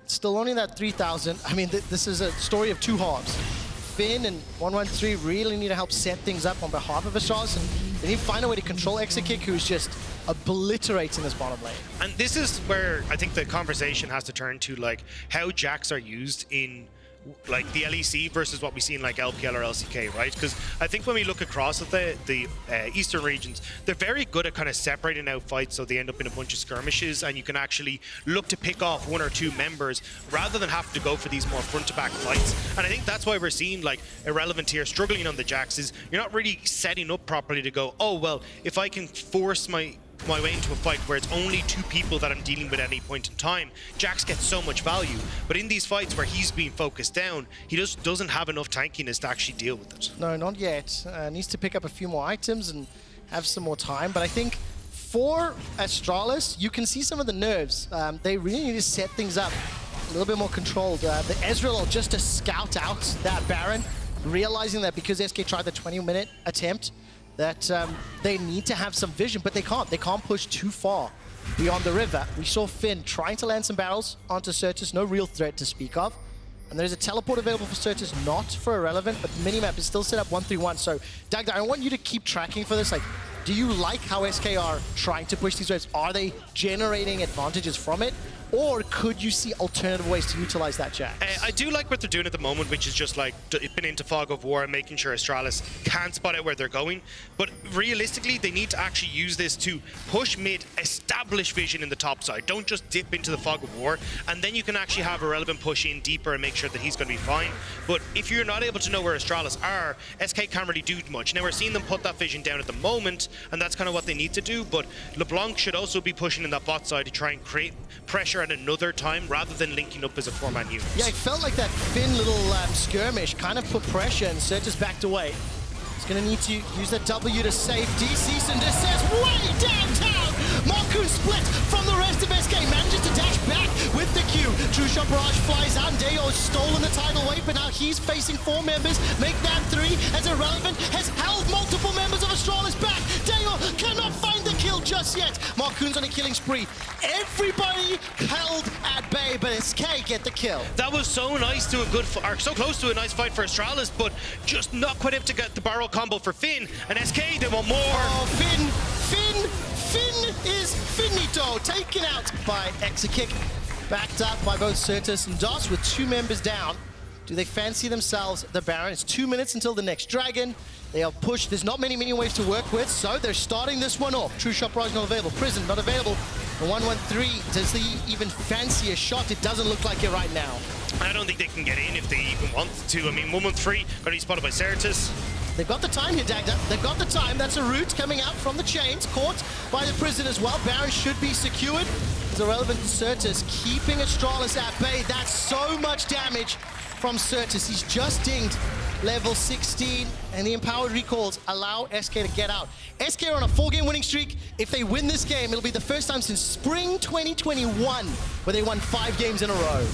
still only that 3,000. I mean, this is a story of two halves. Finn and 113 really need to help set things up on behalf of Astralis, and they need to find a way to control Exakick, who's just obliterating this bottom lane. And this is where I think the conversation has to turn to, like, how jacks are used in like the LEC versus what we see in like LPL or LCK, right? Because I think when we look across at the eastern regions, they're very good at kind of separating out fights, so they end up in a bunch of skirmishes, and you can actually look to pick off 1 or 2 members rather than have to go for these more front-to-back fights. And I think that's why we're seeing like Irrelevant here struggling on the jacks, is you're not really setting up properly to go, oh well, if I can force my way into a fight where it's only 2 people that I'm dealing with at any point in time, Jax gets so much value. But in these fights where he's being focused down, he just doesn't have enough tankiness to actually deal with it. No, not yet. Needs to pick up a few more items and have some more time. But I think for Astralis, you can see some of the nerves. They really need to set things up a little bit more controlled. The Ezreal just to scout out that Baron, realizing that because SK tried the 20-minute attempt, that they need to have some vision, but they can't. They can't push too far beyond the river. We saw Finn trying to land some barrels onto Sertuss, no real threat to speak of. And there's a teleport available for Sertuss, not for Irrelevant, but the minimap is still set up 1-3-1. So, Dagda, I want you to keep tracking for this. Like, do you like how SK are trying to push these waves? Are they generating advantages from it? Or could you see alternative ways to utilize that Jax? I do like what they're doing at the moment, which is just like been into fog of war and making sure Astralis can't spot out where they're going. But realistically, they need to actually use this to push mid, establish vision in the top side. Don't just dip into the fog of war, and then you can actually have Irrelevant push in deeper and make sure that he's going to be fine. But if you're not able to know where Astralis are, SK can't really do much. Now we're seeing them put that vision down at the moment, and that's kind of what they need to do. But LeBlanc should also be pushing in that bot side to try and create pressure at another time rather than linking up as a 4-man unit. Yeah, it felt like that Finn little skirmish kind of put pressure, and Sertuss backed away. He's going to need to use that W to save DC, and this says way downtown. Markoon split from the rest of SK, manages to dash back with the Q. True Shot Barrage flies out, and Dajor has stolen the tidal wave, but now he's facing 4 members, make that 3, as Irrelevant has held multiple members of Astralis back. Dajor cannot find the kill just yet. Markoon's on a killing spree. Everybody held at bay, but SK get the kill. That was so nice to a good, or so close to a nice fight for Astralis, but just not quite able to get the barrel combo for Finn. And SK, they want more. Oh, Finn is finito, taken out by Exakick, backed up by both Sertuss and DOS with 2 members down. Do they fancy themselves the Baron? It's 2 minutes until the next dragon. They are pushed. There's not many waves to work with, so they're starting this one off. True Shot Barrage not available. Prison not available. The 113, does he even fancy a shot? It doesn't look like it right now. I don't think they can get in if they even want to. I mean, 113 going to be spotted by Sertuss. They've got the time here, Dagda. They've got the time. That's a root coming out from the chains. Caught by the prison as well. Baron should be secured. There's Irrelevant Sertuss keeping Astralis at bay. That's so much damage from Sertuss. He's just dinged level 16, and the empowered recalls allow SK to get out. SK are on a 4-game winning streak. If they win this game, it'll be the first time since spring 2021 where they won 5 games in a row.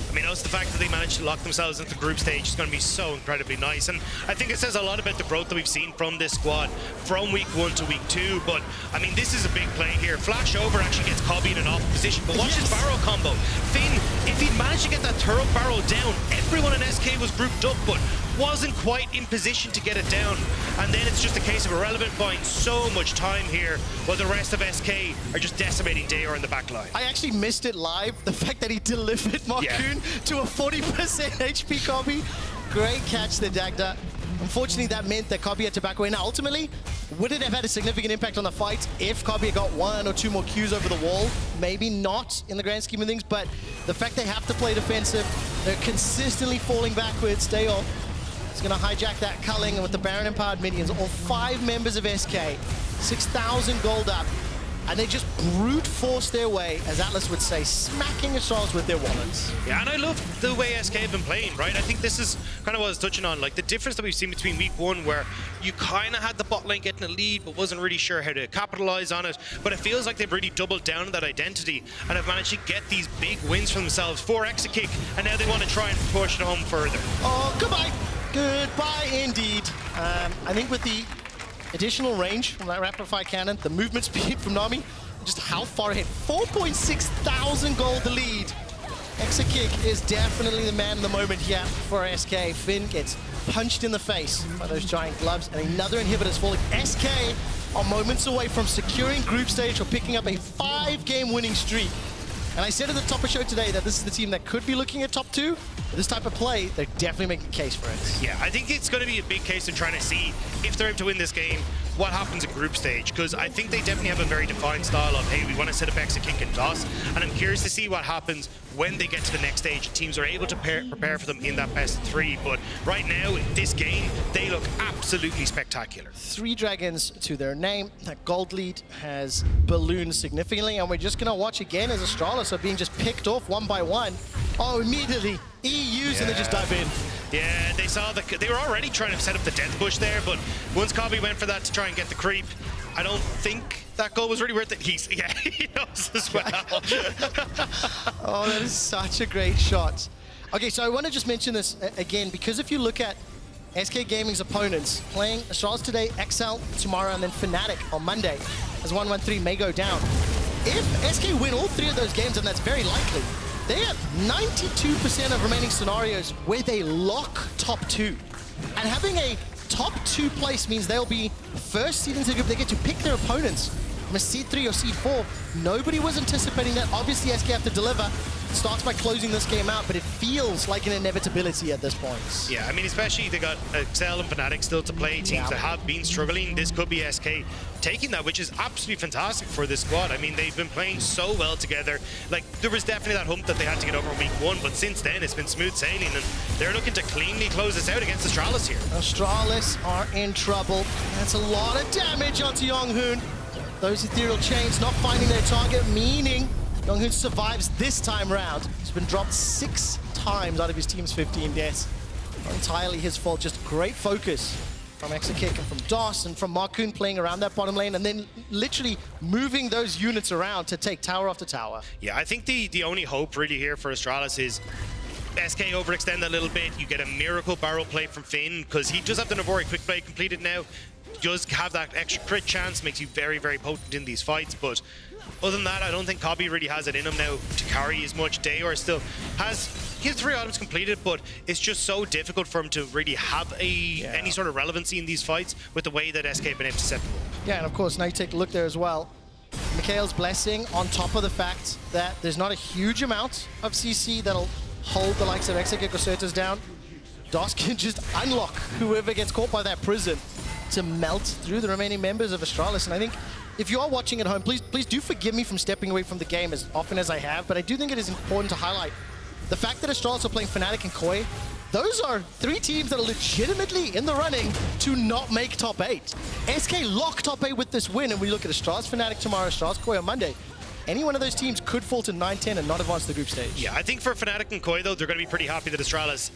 I mean, also the fact that they managed to lock themselves into the group stage is going to be so incredibly nice. And I think it says a lot about the growth that we've seen from this squad from week 1 to week 2. But, I mean, this is a big play here. Flash over actually gets Kobbe in an off position. But watch his barrel combo. Finn, if he'd managed to get that turret barrel down, everyone in SK was grouped up. But wasn't quite in position to get it down. And then it's just a case of Irrelevant buying so much time here, while the rest of SK are just decimating Dajor in the back line. I actually missed it live. The fact that he delivered Markoon to a 40% HP Kobbe. Great catch there, Dagda. Unfortunately, that meant that Kobbe had to back away. Now, ultimately, would it have had a significant impact on the fight if Kobbe had got 1 or 2 more Qs over the wall? Maybe not in the grand scheme of things, but the fact they have to play defensive, they're consistently falling backwards. Dajor is going to hijack that culling, and with the Baron empowered minions, all 5 members of SK, 6,000 gold up, and they just brute force their way, as Atlas would say, smacking Astralis with their wallets. Yeah, and I love the way SK have been playing, right? I think this is kind of what I was touching on, like the difference that we've seen between week 1, where you kind of had the bot lane getting a lead, but wasn't really sure how to capitalize on it. But it feels like they've really doubled down on that identity and have managed to get these big wins for themselves for Exakick, and now they want to try and push it home further. Oh, goodbye. Goodbye indeed. I think with the additional range from that rapid fire cannon, the movement speed from Nami, just how far ahead. 4.6 thousand gold the lead. Exakick is definitely the man in the moment here for SK. Finn gets punched in the face by those giant gloves, and another inhibitor is falling. SK are moments away from securing group stage or picking up a 5-game winning streak. And I said at the top of the show today that this is the team that could be looking at top 2. But this type of play, they're definitely making a case for it. Yeah, I think it's going to be a big case of trying to see if they're able to win this game, what happens in group stage, because I think they definitely have a very defined style of, hey, we want to set up Exakick and DOS, and I'm curious to see what happens when they get to the next stage. Teams are able to prepare for them in that best 3, but right now, this game, they look absolutely spectacular. 3 dragons to their name. That gold lead has ballooned significantly, and we're just going to watch again as Astralis are being just picked off one by one. Oh, immediately, EUs, and they just dive in. Yeah, they saw they were already trying to set up the death bush there, but once Kobbe went for that to try and get the creep, I don't think that goal was really worth it. He knows as well. Oh, that is such a great shot. Okay, so I want to just mention this again, because if you look at SK Gaming's opponents playing Astralis today, XL tomorrow, and then Fnatic on Monday, as 1-1-3 may go down. If SK win all 3 of those games, and that's very likely, they have 92% of remaining scenarios where they lock top 2. And having a top 2 place means they'll be first seed into the group. They get to pick their opponents from a seed 3 or seed 4. Nobody was anticipating that. Obviously, SK have to deliver. It starts by closing this game out, but it feels like an inevitability at this point. Yeah, I mean, especially they got XL and Fnatic still to play, teams that have been struggling. This could be SK taking that, which is absolutely fantastic for this squad. I mean, they've been playing so well together. Like, there was definitely that hump that they had to get over in week 1, but since then, it's been smooth sailing, and they're looking to cleanly close this out against Astralis here. Astralis are in trouble. That's a lot of damage onto JeongHoon. Those ethereal chains not finding their target, meaning JeongHoon survives this time round. He's been dropped 6 times out of his team's 15 deaths. Not entirely his fault, just great focus from Exakick and from DOS and from Markoon playing around that bottom lane, and then literally moving those units around to take tower after tower. Yeah, I think the only hope really here for Astralis is SK overextend that a little bit. You get a miracle barrel play from Finn, because he does have the Navori quick play completed now. Does have that extra crit chance, makes you very, very potent in these fights, but other than that, I don't think Kobbe really has it in him now to carry as much. Dajor still has his 3 items completed, but it's just so difficult for him to really have any sort of relevancy in these fights with the way that SK have been able to set them up. Yeah, and of course, now you take a look there as well. Mikhail's blessing on top of the fact that there's not a huge amount of CC that'll hold the likes of Exakick or Sertuss down. DOS can just unlock whoever gets caught by that prison to melt through the remaining members of Astralis. And I think if you are watching at home, please do forgive me from stepping away from the game as often as I have, but I do think it is important to highlight the fact that Astralis are playing Fnatic and Koi. Those are 3 teams that are legitimately in the running to not make top 8. SK lock top 8 with this win, and we look at Astralis Fnatic tomorrow, Astralis Koi on Monday. Any one of those teams could fall to 9-10 and not advance to the group stage. Yeah, I think for Fnatic and Koi, though, they're going to be pretty happy that Astralis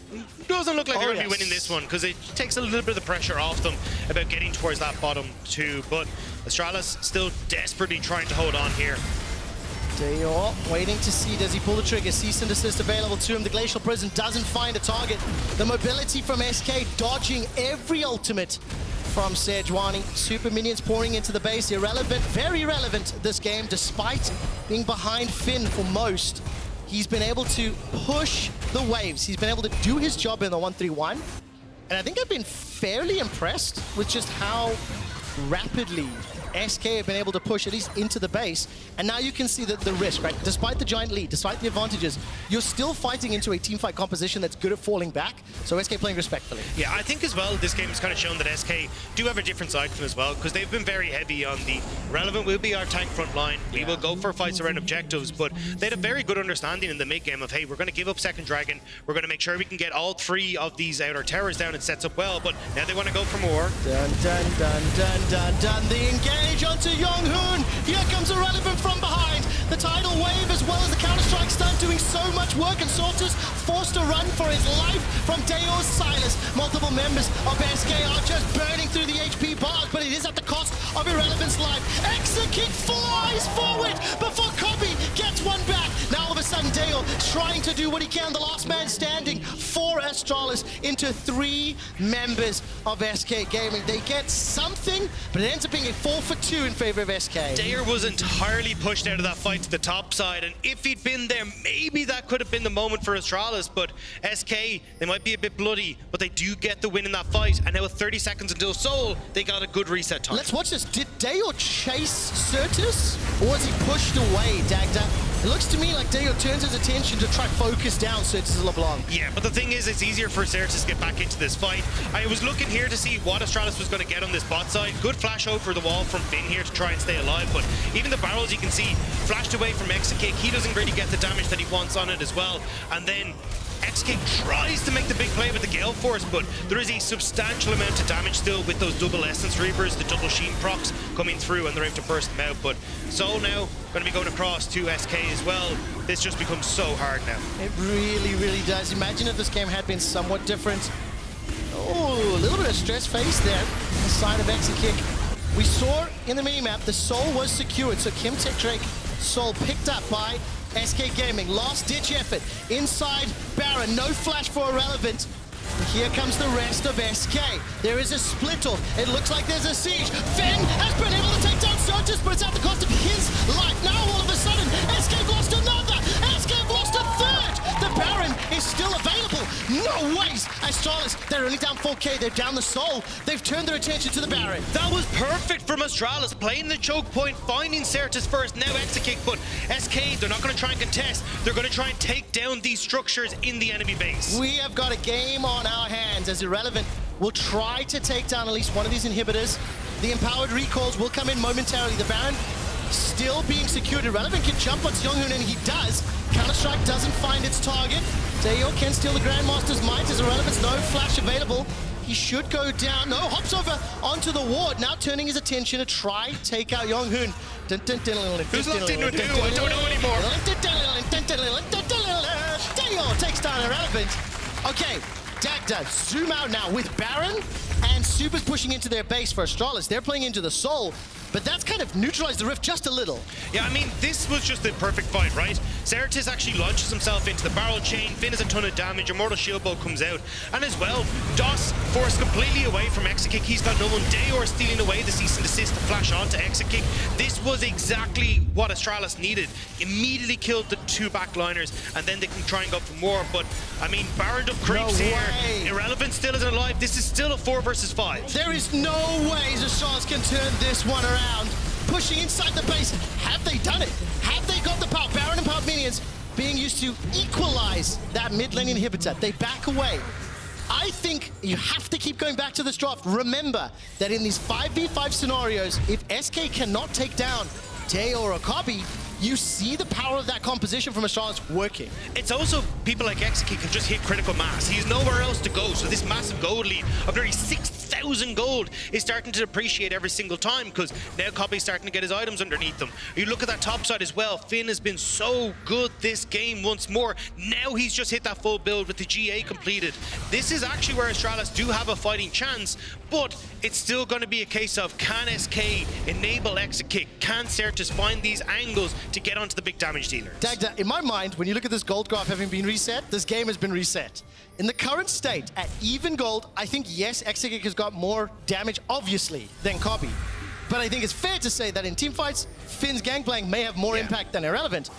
doesn't look like they're going to be winning this one, because it takes a little bit of the pressure off them about getting towards that bottom 2. But Astralis still desperately trying to hold on here. Dajor waiting to see, does he pull the trigger? Cease and desist available to him. The Glacial Prison doesn't find a target. The mobility from SK dodging every ultimate from Sejuani. Super minions pouring into the base. Irrelevant, very relevant this game, despite being behind Finn for most. He's been able to push the waves. He's been able to do his job in the 1-3-1. And I think I've been fairly impressed with just how rapidly SK have been able to push at least into the base. And now you can see that the risk, right? Despite the giant lead, despite the advantages, you're still fighting into a teamfight composition that's good at falling back. So SK playing respectfully. Yeah, I think as well, this game has kind of shown that SK do have a different side to them as well, because they've been very heavy on the relevant will be our tank front line. We will go for fights around objectives, but they had a very good understanding in the mid game of, hey, we're going to give up second dragon. We're going to make sure we can get all 3 of these outer towers down and sets up well, but now they want to go for more. Dun, dun, dun, dun, dun, dun. The engage onto JeongHoon. Here comes Irrelevant from behind. The tidal wave as well as the counter-strike stun doing so much work, and Sertuss forced to run for his life from Dajor's Sylas. Multiple members of SK are just burning through the HP bars, but it is at the cost of Irrelevant's life. Exakick flies forward before Kobbe gets one back. Now all of a sudden Dajor trying to do what he can, the last man standing for Astralis into 3 members of SK Gaming. They get something, but it ends up being a 4 for 2 in favor of SK. Dajor was entirely pushed out of that fight to the top side, and if he'd been there, maybe that could have been the moment for Astralis, but SK, they might be a bit bloody, but they do get the win in that fight, and now with 30 seconds until Soul, they got a good reset time. Let's watch this. Did Dajor chase Sertuss, or was he pushed away, Dagda? It looks to me like Dajor turns his attention to try focus down Sertuss' LeBlanc. Yeah, but the thing is, it's easier for Sertuss to get back into this fight. I was looking here to see what Astralis was going to get on this bot side. Good flash over the wall from Finn here to try and stay alive, but even the barrels you can see flashed away from Exakick. He doesn't really get the damage that he wants on it as well. And then Exakick tries to make the big play with the Gale Force, but there is a substantial amount of damage still with those double Essence Reapers, the double Sheen procs coming through, and they're able to burst them out. But Soul now going to be going across to SK as well. This just becomes so hard now. It really, really does. Imagine if this game had been somewhat different. Oh, a little bit of stress face there on the side of Exakick. We saw in the minimap the Soul was secured, so Kim Tech Drake Soul picked up by SK Gaming. Last ditch effort inside Baron. No flash for Irrelevant. Here comes the rest of SK. There is a split off. It looks like there's a siege. Finn has been able to take down Sertuss, but it's at the cost of his life. Now all of a sudden, SK lost another. SK lost a third. The Baron is still available. No ways. Astralis, they're only down 4K. They're down the Soul. They've turned their attention to the Baron. That was perfect from Astralis, playing the choke point, finding Sertuss first, now Exakick, but SK, they're not going to try and contest. They're going to try and take down these structures in the enemy base. We have got a game on our hands as Irrelevant will try to take down at least one of these inhibitors. The empowered recalls will come in momentarily. The Baron still being secured. Irrelevant can jump on JeongHoon, and he does. Counter-Strike doesn't find its target. Dajor can steal the Grandmaster's Might as Irrelevant's no flash available. He should go down. No, hops over onto the ward. Now turning his attention to try take out JeongHoon. Who's locked into who? I don't know anymore. Dajor takes down Irrelevant. Okay, Dagda, zoom out now with Baron and Super's pushing into their base for Astralis. They're playing into the Soul, but that's kind of neutralized the rift just a little. Yeah, I mean, this was just the perfect fight, right? Sertuss actually launches himself into the barrel chain, Finn has a ton of damage, Immortal Shield Bow comes out, and as well, DOS forced completely away from Exakick. He's got no one. Dajor stealing away the cease and desist to flash onto Exakick. This was exactly what Astralis needed. Immediately killed the 2 backliners, and then they can try and go for more, but I mean, Baron up creeps here. Irrelevant still isn't alive. This is still a 4 versus 5. There is no way Astralis can turn this one around. Pushing inside the base. Have they done it? Have they got the power? Baron and power minions being used to equalize that mid lane inhibitor. They back away. I think you have to keep going back to this draft. Remember that in these 5v5 scenarios, if SK cannot take down Dajor or Kobbe, you see the power of that composition from Astralis working. It's also people like Exakick can just hit critical mass. He's nowhere else to go, so this massive gold lead of nearly 6,000 gold is starting to appreciate every single time, because now Kobbe's starting to get his items underneath them. You look at that top side as well. Finn has been so good this game once more. Now he's just hit that full build with the GA completed. This is actually where Astralis do have a fighting chance, but it's still going to be a case of, can SK enable Exakick? Can Sertuss find these angles to get onto the big damage dealers? Dagda, in my mind, when you look at this gold graph having been reset, this game has been reset. In the current state, at even gold, I think, yes, Exakick has got more damage, obviously, than Kobbe. But I think it's fair to say that in teamfights, Finn's Gangplank may have more impact than Irrelevant.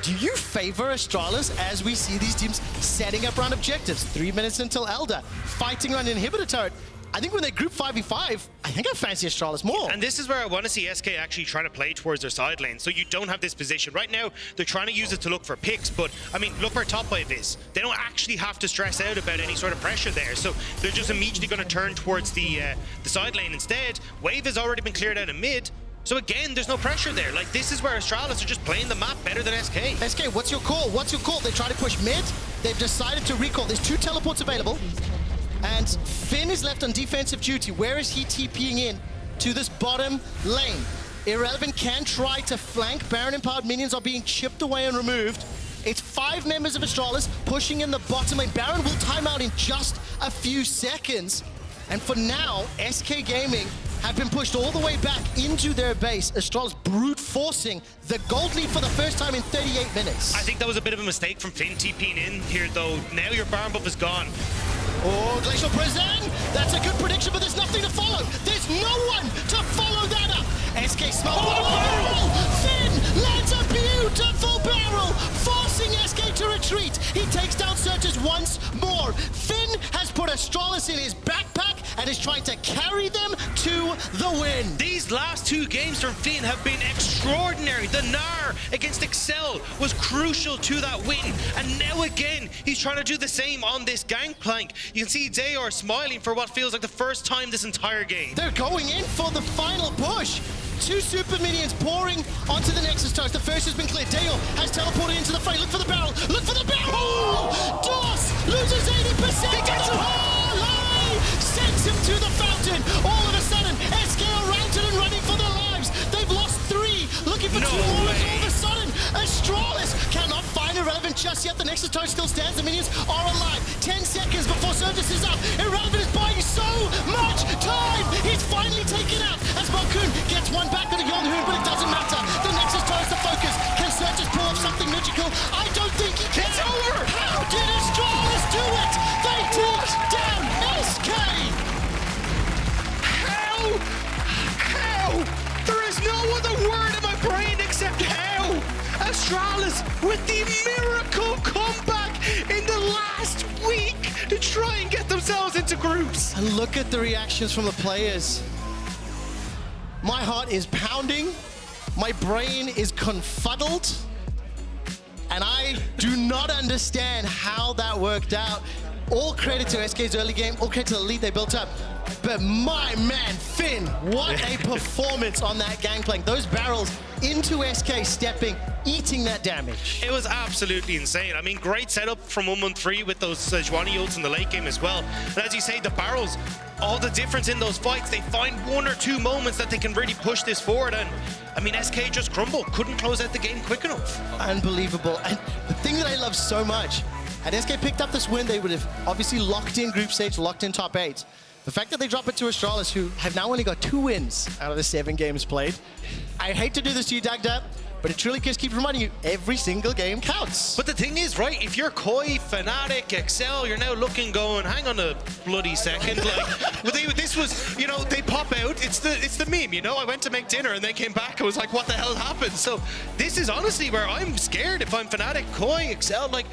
Do you favor Astralis as we see these teams setting up round objectives? 3 minutes until Elder, fighting around inhibitor turret. I think when they group 5v5, I think I fancy Astralis more. And this is where I want to see SK actually trying to play towards their side lane, so you don't have this position. Right now, they're trying to use it to look for picks, but, I mean, look where top wave is. They don't actually have to stress out about any sort of pressure there, so they're just immediately going to turn towards the side lane instead. Wave has already been cleared out of mid, so again, there's no pressure there. Like, this is where Astralis are just playing the map better than SK. SK, what's your call? What's your call? They try to push mid. They've decided to recall. There's 2 teleports available. And Finn is left on defensive duty. Where is he TPing in? To this bottom lane. Irrelevant can try to flank. Baron-empowered minions are being chipped away and removed. It's 5 members of Astralis pushing in the bottom lane. Baron will time out in just a few seconds. And for now, SK Gaming have been pushed all the way back into their base. Astralis brute forcing the gold lead for the first time in 38 minutes. I think that was a bit of a mistake from Finn TPing in here, though. Now your Baron buff is gone. Oh, Glacial Prison! That's a good prediction, but there's nothing to follow. There's no one to follow that up. SK smell barrel! Finn lands a beautiful barrel, forcing SK to retreat. He takes down Sertuss once more. Finn has put Astralis in his backpack and is trying to carry them to the win. These last 2 games from Finn have been extraordinary. The Gnar against Excel was crucial to that win. And now again, he's trying to do the same on this Gangplank. You can see Dajor smiling for what feels like the first time this entire game. They're going in for the final push. 2 super minions pouring onto the Nexus Toast. The first has been cleared. Dale has teleported into the fray. Look for the barrel. Look for the barrel. Oh! Doss loses 80%. He gets a parlay. Sends him to the fountain. All of a sudden, SK are routed and running for their lives. They've lost 3. Looking for 2 more. And all of a sudden, Astralis cannot find Irrelevant just yet. The Nexus Toast still stands. The minions are alive. 10 seconds before Sertuss is up. Irrelevant is buying so much time. He's finally taken out as Markoon gets one back to the JeongHoon, but it doesn't matter. The Nexus Toast the focus. Can Sertuss pull off something magical? I don't think he can. It's over. How did Astralis do it? They take down SK. How? There is no other word in my brain except how. Astralis with the miracle comeback in the last week to try and get themselves into groups. And look at the reactions from the players. My heart is pounding. My brain is confuddled. And I do not understand how that worked out. All credit to SK's early game, all credit to the lead they built up. But my man, Finn, what a performance on that Gangplank. Those barrels into SK stepping, eating that damage. It was absolutely insane. I mean, great setup from 113 with those Sejuani ults in the late game as well. And as you say, the barrels, all the difference in those fights, they find 1 or 2 moments that they can really push this forward. And I mean, SK just crumbled, couldn't close out the game quick enough. Unbelievable. And the thing that I love so much, had SK picked up this win, they would have obviously locked in group stage, locked in top 8. The fact that they drop it to Astralis, who have now only got 2 wins out of the 7 games played. I hate to do this to you, Dagda, but it truly just keeps reminding you, every single game counts. But the thing is, right, if you're Koi, Fnatic, Excel, you're now looking, going, hang on a bloody second. Like, well, this was, you know, they pop out. It's the meme, you know. I went to make dinner and they came back. I was like, what the hell happened? So this is honestly where I'm scared if I'm Fnatic, Koi, Excel, like,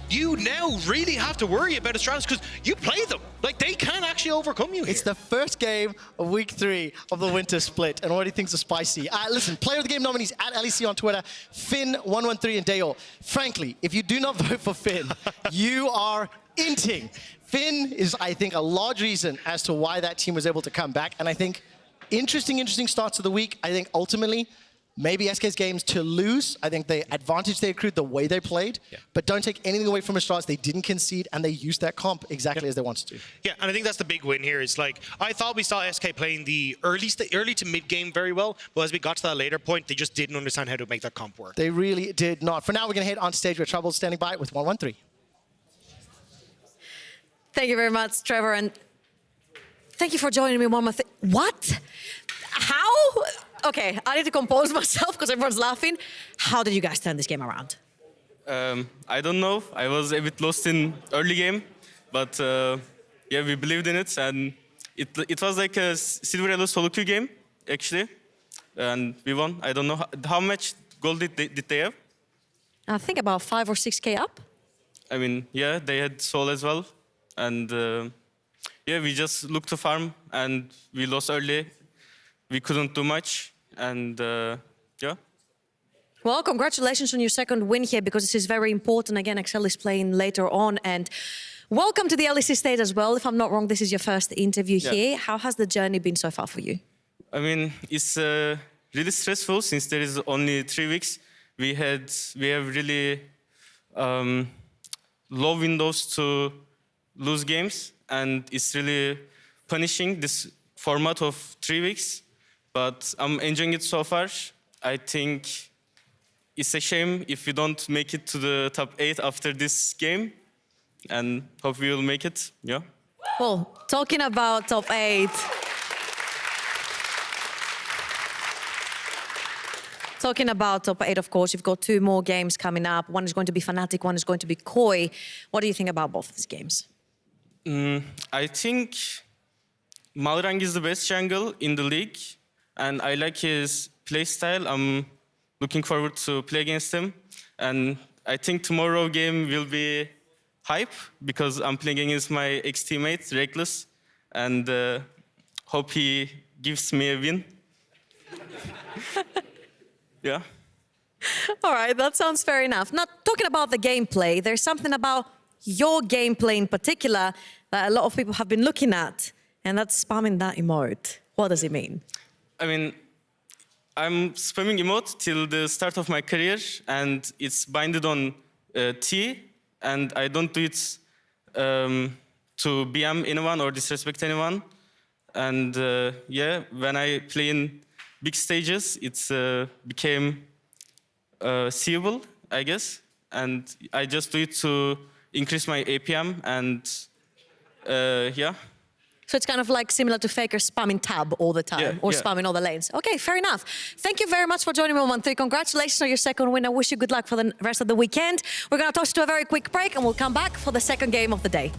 you now really have to worry about Astralis because you play them. Like, they can actually overcome you here. It's the first game of week 3 of the Winter Split, and already things are spicy. Listen, player of the game nominees at LEC on Twitter, Finn113 and Dajor. Frankly, if you do not vote for Finn, you are inting. Finn is, I think, a large reason as to why that team was able to come back, and I think interesting starts of the week. I think ultimately, maybe SK's games to lose. I think the advantage they accrued the way they played, but don't take anything away from Astralis. They didn't concede, and they used that comp exactly as they wanted to. Yeah, and I think that's the big win here. It's like, I thought we saw SK playing the early to mid game very well, but as we got to that later point, they just didn't understand how to make that comp work. They really did not. For now, we're going to head on stage with Trouble standing by with 113. Thank you very much, Trevor, and thank you for joining me one more thing. What? How? Okay, I need to compose myself because everyone's laughing. How did you guys turn this game around? I don't know. I was a bit lost in early game, but yeah, we believed in it, and it was like a silver yellow solo queue game actually, and we won. I don't know how much gold did they have. I think about 5 or 6K up. I mean, yeah, they had Soul as well. And yeah, we just looked to farm and we lost early. We couldn't do much. And yeah. Well, congratulations on your second win here, because this is very important. Again, Excel is playing later on. And welcome to the LEC stage as well. If I'm not wrong, this is your first interview here. How has the journey been so far for you? I mean, it's really stressful since there is only 3 weeks. We have really low windows to lose games, and it's really punishing, this format of 3 weeks. But I'm enjoying it so far. I think it's a shame if we don't make it to the top 8 after this game, and hope we will make it. Yeah. Well, talking about top 8. Talking about top 8, of course, you've got 2 more games coming up. One is going to be Fnatic, one is going to be Koi. What do you think about both of these games? I think Malrang is the best jungle in the league, and I like his playstyle. I'm looking forward to play against him. And I think tomorrow game will be hype, because I'm playing against my ex-teammate, Reckless, and hope he gives me a win. Yeah. All right, that sounds fair enough. Now, talking about the gameplay, there's something about your gameplay in particular that a lot of people have been looking at, and that's spamming that emote. What does it mean? I mean, I'm spamming emote till the start of my career, and it's binded on T, and I don't do it to BM anyone or disrespect anyone. And yeah, when I play in big stages, it's became seeable, I guess. And I just do it to increase my APM, and yeah. So it's kind of like similar to FLICKR spamming tab all the time, or spamming all the lanes. Okay, fair enough. Thank you very much for joining me on 1-3. Congratulations on your second win. I wish you good luck for the rest of the weekend. We're going to toss to a very quick break, and we'll come back for the second game of the day.